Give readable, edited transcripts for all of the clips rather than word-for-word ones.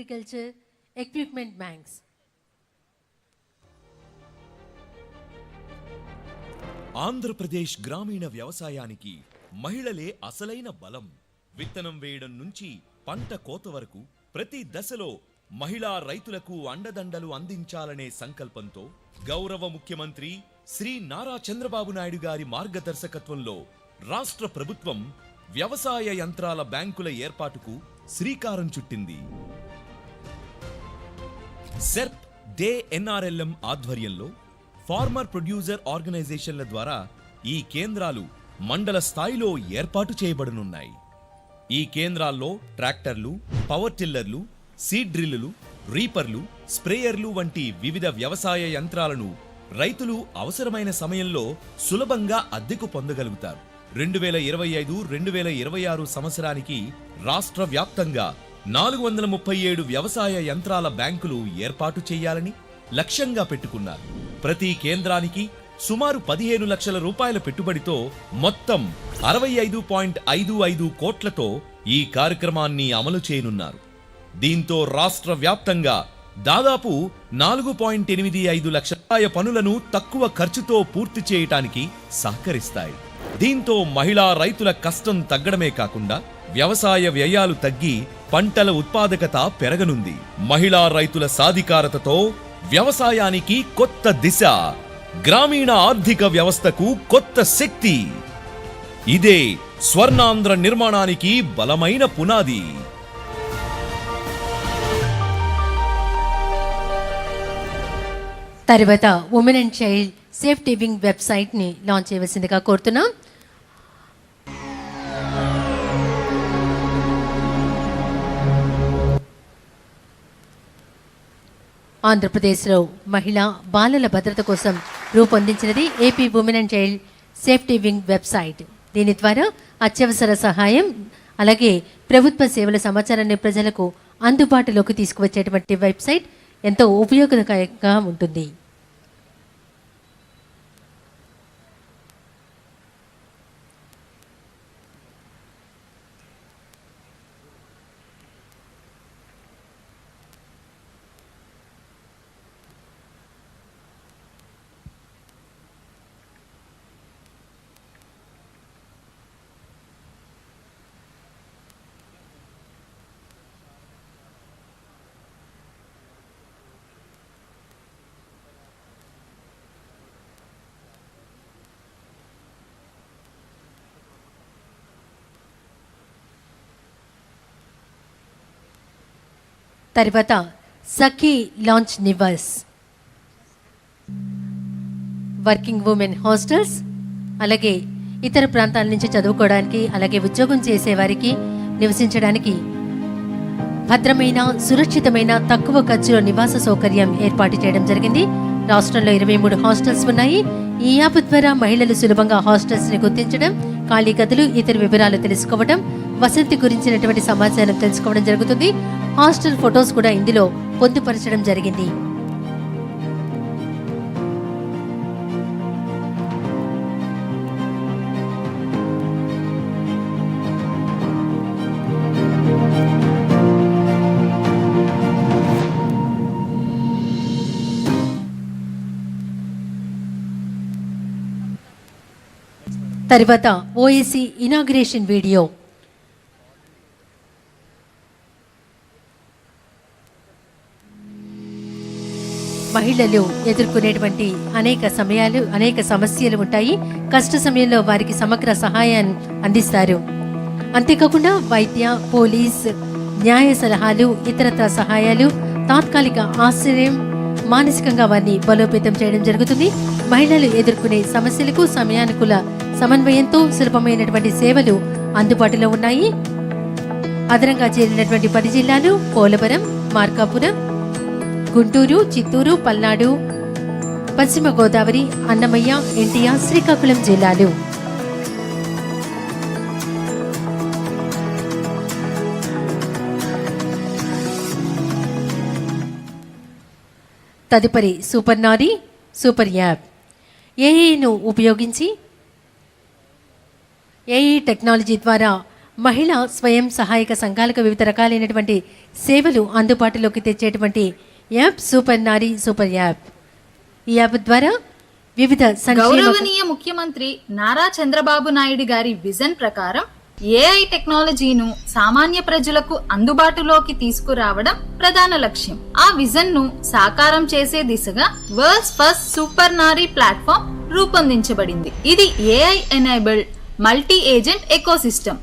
Agriculture equipment banks. Andhra Pradesh గ్రామీణ వ్యవసాయానికి మహిళలే అసలైన బలం. విత్తనం వేయడం నుంచి పంట కోత వరకు ప్రతి దశలో మహిళా రైతులకు అండదండలు అందించాలనే సంకల్పంతో గౌరవ ముఖ్యమంత్రి శ్రీ నారా చంద్రబాబు నాయుడు గారి మార్గదర్శకత్వంలో రాష్ట్ర ప్రభుత్వం వ్యవసాయ యంత్రాల బ్యాంకుల ఏర్పాటుకు శ్రీకారం చుట్టింది. సెర్ప్ డే ఎన్ఆర్ఎల్ఎం ఆధ్వర్యంలో ఫార్మర్ ప్రొడ్యూసర్ ఆర్గనైజేషన్ల ద్వారా ఈ కేంద్రాలు మండల స్థాయిలో ఏర్పాటు చేయబడనున్నాయి. ఈ కేంద్రాల్లో ట్రాక్టర్లు, పవర్ టిల్లర్లు, సీడ్ డ్రిల్లులు, రీపర్లు, స్ప్రేయర్లు వంటి వివిధ వ్యవసాయ యంత్రాలను రైతులు అవసరమైన సమయంలో సులభంగా అద్దెకు పొందగలుగుతారు. 2025-2026 సంవత్సరానికి రాష్ట్ర వ్యాప్తంగా 437 వ్యవసాయ యంత్రాల బ్యాంకులు ఏర్పాటు చేయాలని లక్ష్యంగా పెట్టుకున్నారు. ప్రతి కేంద్రానికి సుమారు 15 లక్షల రూపాయల పెట్టుబడితో మొత్తం 65.55 కోట్లతో ఈ కార్యక్రమాన్ని అమలు చేయనున్నారు. దీంతో రాష్ట్ర వ్యాప్తంగా దాదాపు 4.85 లక్షల పనులను తక్కువ ఖర్చుతో పూర్తి చేయటానికి సహకరిస్తాయి. దీంతో మహిళా రైతుల కష్టం తగ్గడమే కాకుండా వ్యవసాయ వ్యయాలు తగ్గి పంటల ఉత్పాదకత పెరగనుంది. మహిళా రైతుల సాధికారతతో వ్యవసాయానికి కొత్త దిశ, గ్రామీణ ఆర్థిక వ్యవస్థకు కొత్త శక్తి. ఇదే స్వర్ణాంధ్ర నిర్మాణానికి బలమైన పునాది. తర్వాత women and child safety wing website ని లాంచ్ చేయవలసిందిగా కోరుతున్నాం. ఆంధ్రప్రదేశ్లో మహిళా బాలల భద్రత కోసం రూపొందించినది AP women and child safety wing website. దీని ద్వారా అత్యవసర సహాయం అలాగే ప్రభుత్వ సేవల సమాచారాన్ని ప్రజలకు అందుబాటులోకి తీసుకువచ్చేటువంటి వెబ్సైట్ ఎంతో ఉపయోగకరంగా ఉంటుంది. తర్వాత Sakhi launch Niwas, working women hostels, అలాగే ఇతర ప్రాంతాల నుంచి చదువుకోవడానికి అలాగే ఉద్యోగం చేసేవారికి నివసించడానికి భద్రమైన సురక్షితమైన తక్కువ ఖర్చులో నివాస సౌకర్యం ఏర్పాటు చేయడం జరిగింది. రాష్ట్రంలో 23 హాస్టల్స్ ఉన్నాయి. ఈ యాప్ ద్వారా మహిళలు సులభంగా హాస్టల్స్ ని గుర్తించడం, ఖాళీ గదులు, ఇతర వివరాలు తెలుసుకోవడం, వసతి గురించినటువంటి సమాచారం తెలుసుకోవడం జరుగుతుంది. హాస్టల్ ఫొటోస్ కూడా ఇందులో పొందుపరచడం జరిగింది. తర్వాత ఓఎస్సీ ఇనాగ్రేషన్ వీడియో. మహిళలు ఎదుర్కొనేటువంటి అనేక సమస్యలు ఉంటాయి. కష్ట సమయంలో వారికి సమగ్ర సహాయాన్ని అందిస్తారు. అంతేకాకుండా వైద్య, పోలీస్, న్యాయ సలహాలు, ఇతరత్ర సహాయాలు, తాత్కాలిక ఆశ్రయం, మానసికంగా వారిని బలోపేతం చేయడం జరుగుతుంది. మహిళలు ఎదుర్కొనే సమస్యలకు సమయానుకూల సమన్వయంతో సులభమైనటువంటి సేవలు అందుబాటులో ఉన్నాయి. అదనంగా చేరినటువంటి 10 జిల్లాలు పోలవరం, మార్కాపురం, గుంటూరు, చిత్తూరు, పల్నాడు, పశ్చిమ గోదావరి, అన్నమయ్య, ఎన్టీఆర్, శ్రీకాకుళం జిల్లాలు. తదుపరి సూపర్ నారీ సూపర్ యాప్. ఏఐను ఉపయోగించి ఏఐ టెక్నాలజీ ద్వారా మహిళా స్వయం సహాయక సంఘాలకు వివిధ రకాలైనటువంటి సేవలు అందుబాటులోకి తెచ్చేటువంటి యాప్ సూపర్ నారీ సూపర్ యాప్. ఈ యాప్ ద్వారా వివిధ గౌరవనీయ ముఖ్యమంత్రి నారా చంద్రబాబు నాయుడు గారి విజన్ ప్రకారం ఏఐ టెక్నాలజీను సామాన్య ప్రజలకు అందుబాటులోకి తీసుకురావడం ప్రధాన లక్ష్యం. ఆ విజన్ ను సాకారం చేసే దిశగా వరల్డ్స్ ఫస్ట్ సూపర్ నారీ ప్లాట్ఫామ్ రూపొందించబడింది. ఇది AI enabled multi agent ecosystem.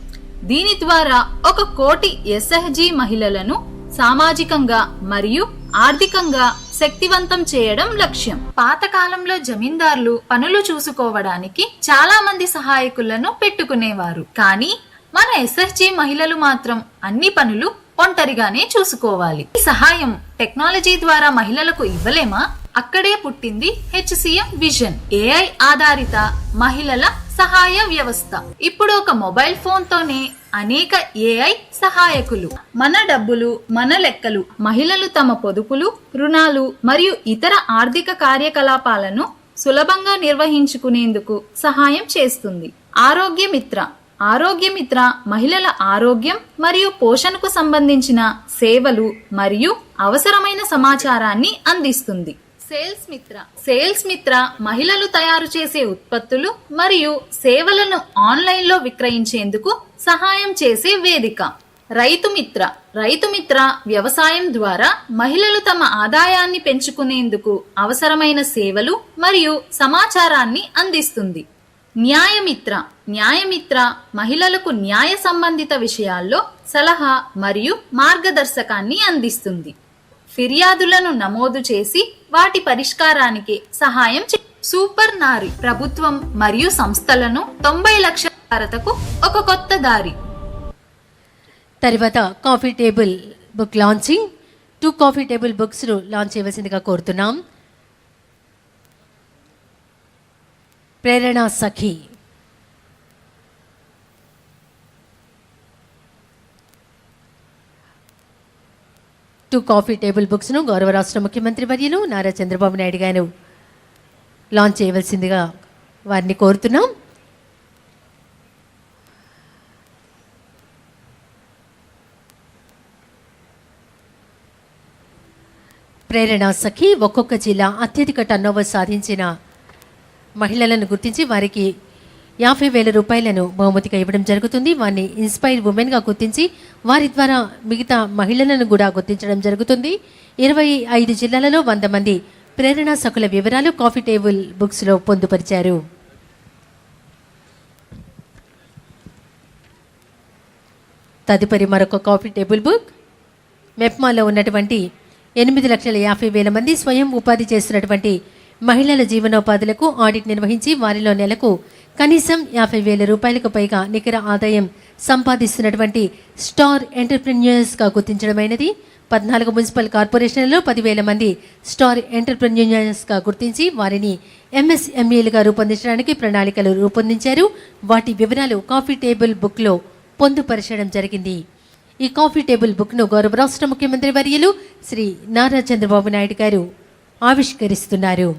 దీని ద్వారా 1 కోటి ఎస్హెచ్జి మహిళలను సామాజికంగా మరియు ఆర్థికంగా శక్తివంతం చేయడం లక్ష్యం. పాతకాలంలో జమీందారులు పనులు చూసుకోవడానికి చాలా మంది సహాయకులను పెట్టుకునేవారు. కానీ మన ఎస్హెచ్జి మహిళలు మాత్రం అన్ని పనులు ఒంటరిగానే చూసుకోవాలి. ఈ సహాయం టెక్నాలజీ ద్వారా మహిళలకు ఇవ్వలేమా? అక్కడే పుట్టింది హెచ్సిఎం విజన్, ఏఐ ఆధారిత మహిళల సహాయ వ్యవస్థ. ఇప్పుడు ఒక మొబైల్ ఫోన్ తోనే అనేక ఏఐ సహాయకులు. మన డబ్బులు మన లెక్కలు మహిళలు తమ పొదుపులు, రుణాలు మరియు ఇతర ఆర్థిక కార్యకలాపాలను సులభంగా నిర్వహించుకునేందుకు సహాయం చేస్తుంది. ఆరోగ్య మిత్ర మహిళల ఆరోగ్యం మరియు పోషణకు సంబంధించిన సేవలు మరియు అవసరమైన సమాచారాన్ని అందిస్తుంది. సేల్స్ మిత్ర మహిళలు తయారు చేసే ఉత్పత్తులు మరియు సేవలను ఆన్లైన్ లో విక్రయించేందుకు సహాయం చేసే వేదిక. రైతు మిత్ర వ్యవసాయం ద్వారా మహిళలు తమ ఆదాయాన్ని పెంచుకునేందుకు అవసరమైన సేవలు మరియు సమాచారాన్ని అందిస్తుంది. న్యాయమిత్ర మహిళలకు న్యాయ సంబంధిత విషయాల్లో సలహా మరియు మార్గదర్శకాన్ని అందిస్తుంది. ఫిర్యాదులను నమోదు చేసి వాటి పరిష్కారానికి సహాయం సూపర్ నారీ ప్రభుత్వం మరియు సంస్థలను 90 లక్షల భారతకు ఒక కొత్త దారి. తర్వాత coffee table book launching. 2 coffee table books launch చేయవలసిందిగా కోరుతున్నాం. ప్రేరణ సఖి, టూ కాఫీ టేబుల్ బుక్స్ను గౌరవ రాష్ట్ర ముఖ్యమంత్రి వర్యులు నారా చంద్రబాబు నాయుడు గారు లాంచ్ చేయవలసిందిగా వారిని కోరుతున్నాం. ప్రేరణ సఖి ఒక్కొక్క జిల్లా అత్యధిక టర్నోవర్ సాధించిన మహిళలను గుర్తించి వారికి 50,000 రూపాయలను బహుమతిగా ఇవ్వడం జరుగుతుంది. వారిని ఇన్స్పైర్ ఉమెన్గా గుర్తించి వారి ద్వారా మిగతా మహిళలను కూడా గుర్తించడం జరుగుతుంది. 25 జిల్లాలలో 100 మంది ప్రేరణ సఖుల వివరాలు కాఫీ టేబుల్ బుక్స్లో పొందుపరిచారు. తదుపరి మరొక కాఫీ టేబుల్ బుక్ మెప్మాలో ఉన్నటువంటి 8,50,000 మంది స్వయం ఉపాధి చేస్తున్నటువంటి మహిళల జీవనోపాధులకు ఆడిట్ నిర్వహించి వారిలో నెలకు కనీసం 50,000 రూపాయలకు పైగా నికర ఆదాయం సంపాదిస్తున్నటువంటి స్టార్ ఎంటర్ప్రెన్యూర్స్గా గుర్తించడమైనది. 14 మున్సిపల్ కార్పొరేషన్లలో 10,000 మంది స్టార్ ఎంటర్ప్రెన్యూర్స్గా గుర్తించి వారిని ఎంఎస్ఎంఈలుగా రూపొందించడానికి ప్రణాళికలు రూపొందించారు. వాటి వివరాలు కాఫీ టేబుల్ బుక్లో పొందుపరచడం జరిగింది. ఈ కాఫీ టేబుల్ బుక్ను గౌరవ రాష్ట్ర ముఖ్యమంత్రి వర్యులు శ్రీ నారా చంద్రబాబు నాయుడు గారు ఆవిష్కరిస్తున్నారు.